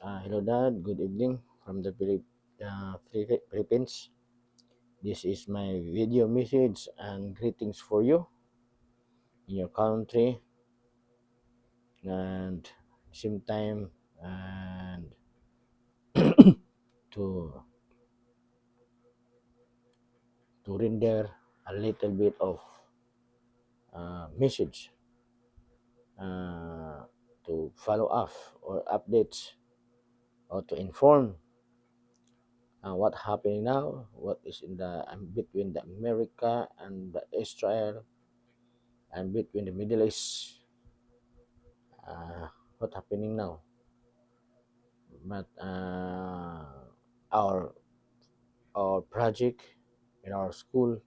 Hello, Dad. Good evening from the Philippines. This is my video message and greetings for you in your country and same time and to render a little bit of message uh, to follow up or updates or to inform what happening now, what is in the between the America and the Israel and between the Middle East, what happening now. But our project in our school,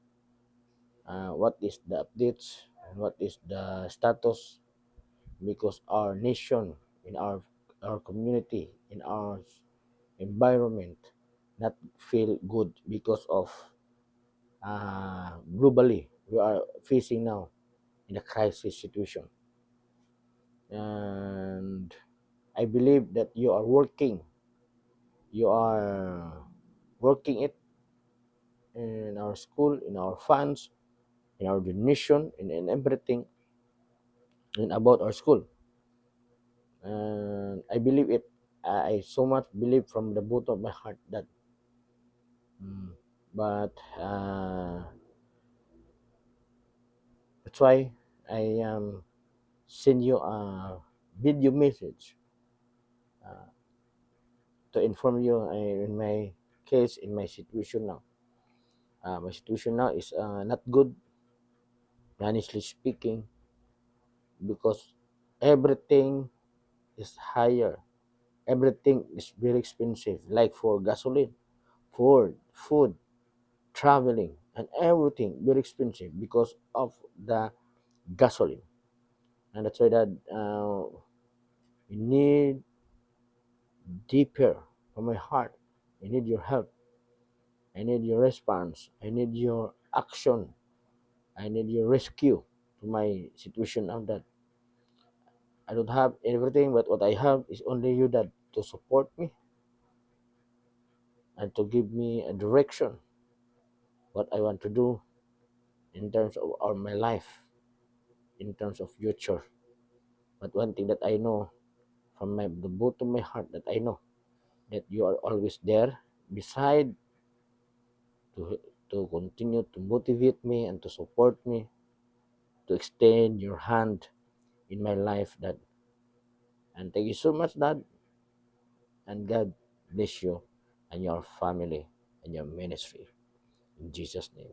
what is the updates and what is the status, because our nation, in our community, in our environment not feel good because of globally we are facing now in a crisis situation. And I believe that you are working it in our school, in our funds, in our donation, in everything, and about our school. And I believe it. I so much believe from the bottom of my heart that. Mm, but that's why I send you a video message to inform you in my case, in my situation now. My situation now is not good, honestly speaking, because everything is higher. Everything is very expensive, like for gasoline, for food, traveling, and everything very expensive because of the gasoline. And that's why that you need deeper from my heart. I need your help. I need your response. I need your action. I need your rescue to my situation of that. I don't have everything, but what I have is only you that to support me and to give me a direction what I want to do in terms of my life, in terms of future. But one thing that I know from the bottom of my heart, that I know that you are always there beside to continue to motivate me and to support me, to extend your hand in my life, Dad. And thank you so much, Dad, and God bless you and your family and your ministry. In Jesus' name.